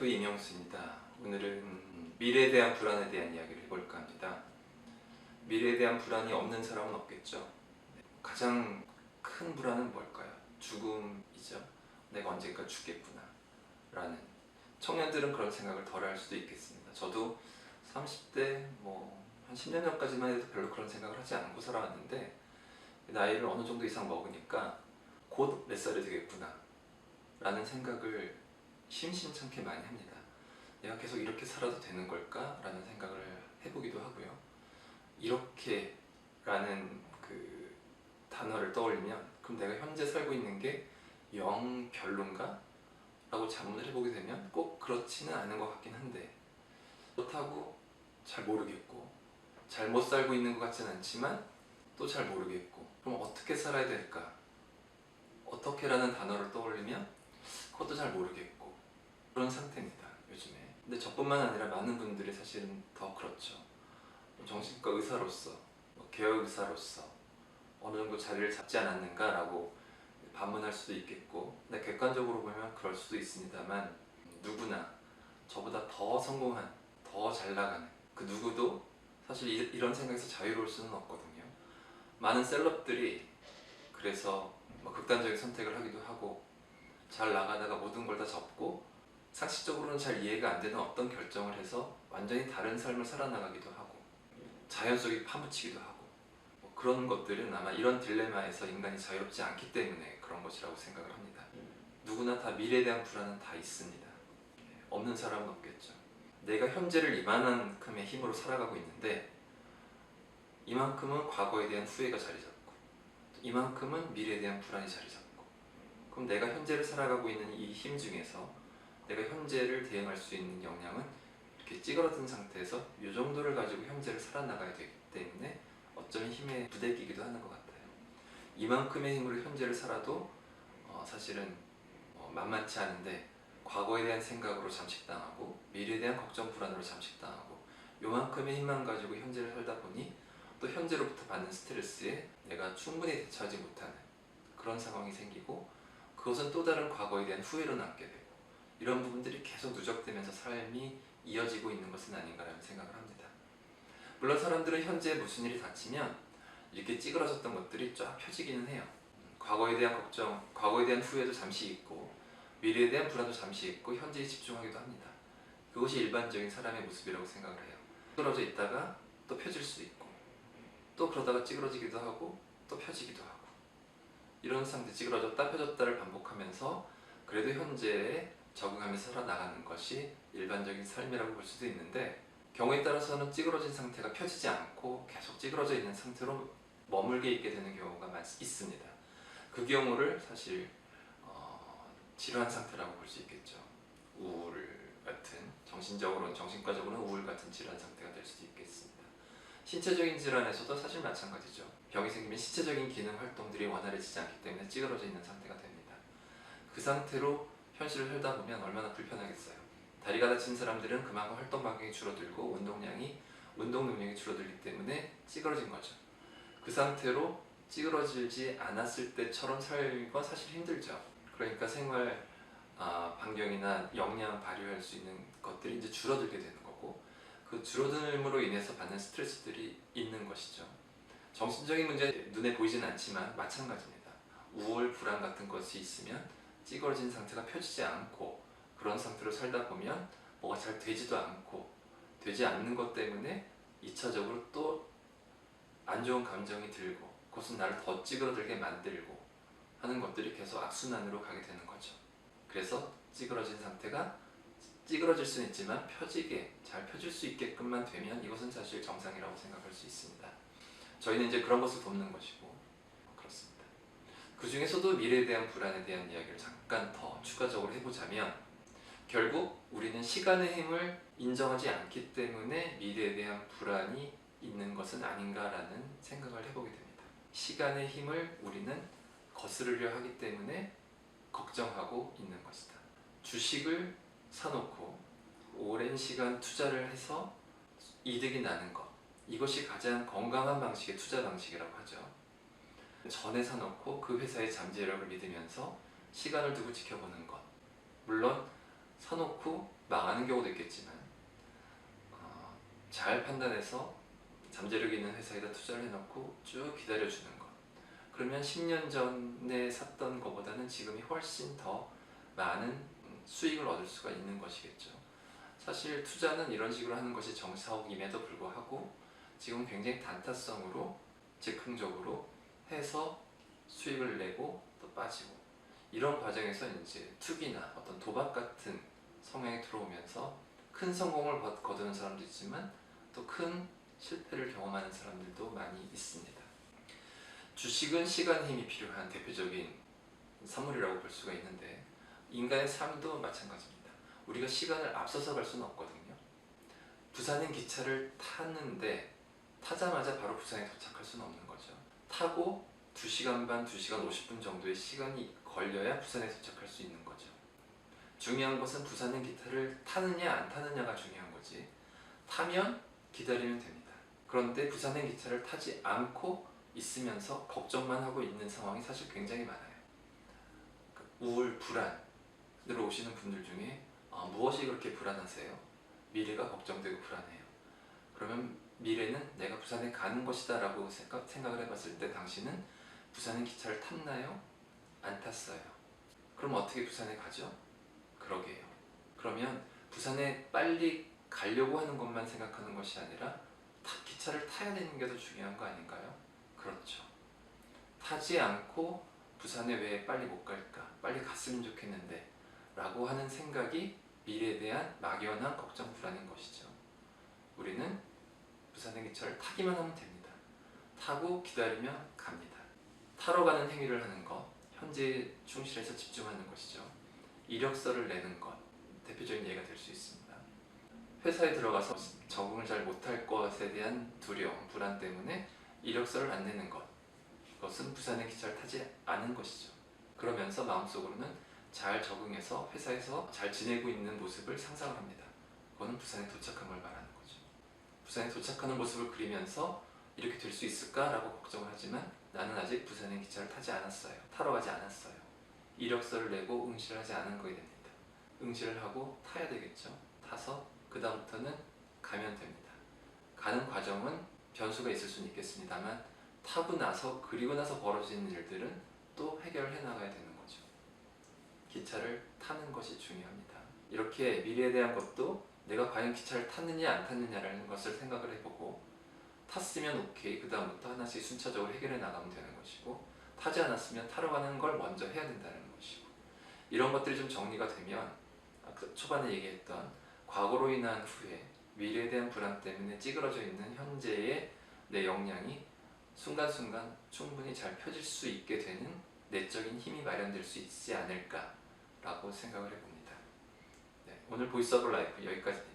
라이프 임영수입니다. 오늘은 미래에 대한 불안에 대한 이야기를 해볼까 합니다. 미래에 대한 불안이 없는 사람은 없겠죠. 가장 큰 불안은 뭘까요? 죽음이죠. 내가 언젠가 죽겠구나 라는. 청년들은 그런 생각을 덜 할 수도 있겠습니다. 저도 30대 한 10년 전까지만 해도 별로 그런 생각을 하지 않고 살아왔는데, 나이를 어느 정도 이상 먹으니까 곧 몇 살이 되겠구나 라는 생각을 심심찮게 많이 합니다. 내가 계속 이렇게 살아도 되는 걸까? 라는 생각을 해보기도 하고요. 이렇게 라는 그 단어를 떠올리면, 그럼 내가 현재 살고 있는 게 영 별론가? 라고 자문을 해보게 되면 꼭 그렇지는 않은 것 같긴 한데, 그렇다고 잘 모르겠고, 잘못 살고 있는 것 같지는 않지만 또 잘 모르겠고, 그럼 어떻게 살아야 될까? 어떻게라는 단어를 떠올리면 그것도 잘 모르겠고, 그런 상태입니다, 요즘에. 근데 저뿐만 아니라 많은 분들이 사실은 더 그렇죠. 정신과 의사로서, 개혁 의사로서 어느 정도 자리를 잡지 않았는가라고 반문할 수도 있겠고, 근데 객관적으로 보면 그럴 수도 있습니다만, 누구나 저보다 더 성공한, 더 잘 나가는 그 누구도 사실 이런 생각에서 자유로울 수는 없거든요. 많은 셀럽들이 그래서 극단적인 선택을 하기도 하고, 잘 나가다가 모든 걸 다 접고 상식적으로는 잘 이해가 안 되는 어떤 결정을 해서 완전히 다른 삶을 살아나가기도 하고, 자연 속에 파묻히기도 하고, 그런 것들은 아마 이런 딜레마에서 인간이 자유롭지 않기 때문에 그런 것이라고 생각을 합니다. 누구나 다 미래에 대한 불안은 다 있습니다. 없는 사람은 없겠죠. 내가 현재를 이만큼의 힘으로 살아가고 있는데, 이만큼은 과거에 대한 후회가 자리 잡고, 이만큼은 미래에 대한 불안이 자리 잡고, 그럼 내가 현재를 살아가고 있는 이 힘 중에서 내가 현재를 대응할 수 있는 역량은 이렇게 찌그러든 상태에서 이 정도를 가지고 현재를 살아나가야 되기 때문에 어쩌면 힘에 부대끼기도 하는 것 같아요. 이만큼의 힘으로 현재를 살아도 사실은 만만치 않은데, 과거에 대한 생각으로 잠식당하고 미래에 대한 걱정 불안으로 잠식당하고, 요만큼의 힘만 가지고 현재를 살다 보니 또 현재로부터 받는 스트레스에 내가 충분히 대처하지 못하는 그런 상황이 생기고, 그것은 또 다른 과거에 대한 후회로 남게 되고, 이런 부분들이 계속 누적되면서 삶이 이어지고 있는 것은 아닌가라는 생각을 합니다. 물론 사람들은 현재 무슨 일이 닥치면 이렇게 찌그러졌던 것들이 쫙 펴지기는 해요. 과거에 대한 걱정, 과거에 대한 후회도 잠시 있고, 미래에 대한 불안도 잠시 있고, 현재에 집중하기도 합니다. 그것이 일반적인 사람의 모습이라고 생각을 해요. 찌그러져 있다가 또 펴질 수 있고, 또 그러다가 찌그러지기도 하고 또 펴지기도 하고, 이런 상태, 찌그러졌다 펴졌다를 반복하면서 그래도 현재에 적응하면서 살아나가는 것이 일반적인 삶이라고 볼 수도 있는데, 경우에 따라서는 찌그러진 상태가 펴지지 않고 계속 찌그러져 있는 상태로 머물게 있게 되는 경우가 있습니다. 그 경우를 사실 질환 상태라고 볼 수 있겠죠. 우울 같은, 정신과적으로는 우울 같은 질환 상태가 될 수도 있겠습니다. 신체적인 질환에서도 사실 마찬가지죠. 병이 생기면 신체적인 기능 활동들이 원활해지지 않기 때문에 찌그러져 있는 상태가 됩니다. 그 상태로 현실을 살다 보면 얼마나 불편하겠어요. 다리가 다친 사람들은 그만큼 활동 반경이 줄어들고 운동 능력이 줄어들기 때문에 찌그러진 거죠. 그 상태로 찌그러지지 않았을 때처럼 살기가 사실 힘들죠. 그러니까 생활 반경이나 역량 발휘할 수 있는 것들이 이제 줄어들게 되는 거고, 그 줄어듦으로 인해서 받는 스트레스들이 있는 것이죠. 정신적인 문제 눈에 보이진 않지만 마찬가지입니다. 우울, 불안 같은 것이 있으면 찌그러진 상태가 펴지지 않고, 그런 상태로 살다 보면 뭐가 잘 되지도 않고, 되지 않는 것 때문에 2차적으로 또 안 좋은 감정이 들고, 그것은 나를 더 찌그러들게 만들고 하는 것들이 계속 악순환으로 가게 되는 거죠. 그래서 찌그러진 상태가 찌그러질 수는 있지만 잘 펴질 수 있게끔만 되면 이것은 사실 정상이라고 생각할 수 있습니다. 저희는 이제 그런 것을 돕는 것이고 그렇습니다. 그 중에서도 미래에 대한 불안에 대한 이야기를 잠깐 더 추가적으로 해보자면, 결국 우리는 시간의 힘을 인정하지 않기 때문에 미래에 대한 불안이 있는 것은 아닌가라는 생각을 해보게 됩니다. 시간의 힘을 우리는 거스르려 하기 때문에 걱정하고 있는 것이다. 주식을 사놓고 오랜 시간 투자를 해서 이득이 나는 것, 이것이 가장 건강한 방식의 투자 방식이라고 하죠. 전에 사놓고 그 회사의 잠재력을 믿으면서 시간을 두고 지켜보는 것, 물론 사놓고 망하는 경우도 있겠지만 잘 판단해서 잠재력 있는 회사에다 투자를 해놓고 쭉 기다려주는 것. 그러면 10년 전에 샀던 것보다는 지금이 훨씬 더 많은 수익을 얻을 수가 있는 것이겠죠. 사실 투자는 이런 식으로 하는 것이 정석임에도 불구하고 지금 굉장히 단타성으로 즉흥적으로 해서 수익을 내고 또 빠지고, 이런 과정에서 이제 투기나 어떤 도박 같은 성향이 들어오면서 큰 성공을 거두는 사람도 있지만 또 큰 실패를 경험하는 사람들도 많이 있습니다. 주식은 시간 힘이 필요한 대표적인 산물이라고 볼 수가 있는데, 인간의 삶도 마찬가지입니다. 우리가 시간을 앞서서 갈 수는 없거든요. 부산행 기차를 탔는데 타자마자 바로 부산에 도착할 수는 없는 거죠. 타고 2시간 반, 2시간 50분 정도의 시간이 걸려야 부산에 도착할 수 있는 거죠. 중요한 것은 부산행 기차를 타느냐 안 타느냐가 중요한 거지, 타면 기다리면 됩니다. 그런데 부산행 기차를 타지 않고 있으면서 걱정만 하고 있는 상황이 사실 굉장히 많아요. 우울, 불안으로 오시는 분들 중에 무엇이 그렇게 불안하세요? 미래가 걱정되고 불안해요. 그러면 미래는 내가 부산에 가는 것이다 라고 생각을 해봤을 때 당신은 부산행 기차를 탔나요? 안 탔어요. 그럼 어떻게 부산에 가죠? 그러게요. 그러면 부산에 빨리 가려고 하는 것만 생각하는 것이 아니라 기차를 타야 되는 게 더 중요한 거 아닌가요? 그렇죠. 타지 않고 부산에 왜 빨리 못 갈까? 빨리 갔으면 좋겠는데 라고 하는 생각이 미래에 대한 막연한 걱정, 불안인 것이죠. 우리는 부산행 기차를 타기만 하면 됩니다. 타고 기다리면 갑니다. 타러 가는 행위를 하는 것, 현재에 충실해서 집중하는 것이죠. 이력서를 내는 것, 대표적인 예가 될 수 있습니다. 회사에 들어가서 적응을 잘 못할 것에 대한 두려움, 불안 때문에 이력서를 안 내는 것, 그것은 부산행 기차를 타지 않은 것이죠. 그러면서 마음속으로는 잘 적응해서 회사에서 잘 지내고 있는 모습을 상상을 합니다. 그거는 부산에 도착한 걸 말하는 거죠. 부산에 도착하는 모습을 그리면서 이렇게 될 수 있을까라고 걱정을 하지만 나는 아직 부산행 기차를 타지 않았어요. 타러 가지 않았어요. 이력서를 내고 응시를 하지 않은 거게 됩니다. 응시를 하고 타야 되겠죠. 타서 그 다음부터는 가면 됩니다. 가는 과정은 변수가 있을 수는 있겠습니다만 타고 나서, 그리고 나서 벌어지는 일들은 또 해결해 나가야 되는 거죠. 기차를 타는 것이 중요합니다. 이렇게 미래에 대한 것도 내가 과연 기차를 탔느냐 안 탔느냐라는 것을 생각을 해보고, 탔으면 오케이, 그 다음부터 하나씩 순차적으로 해결해 나가면 되는 것이고, 타지 않았으면 타러 가는 걸 먼저 해야 된다는 것이고, 이런 것들이 좀 정리가 되면 초반에 얘기했던 과거로 인한 후회, 미래에 대한 불안 때문에 찌그러져 있는 현재의 내 역량이 순간순간 충분히 잘 펴질 수 있게 되는 내적인 힘이 마련될 수 있지 않을까라고 생각을 해봅니다. 네, 오늘 보이스 오브 라이프 여기까지입니다.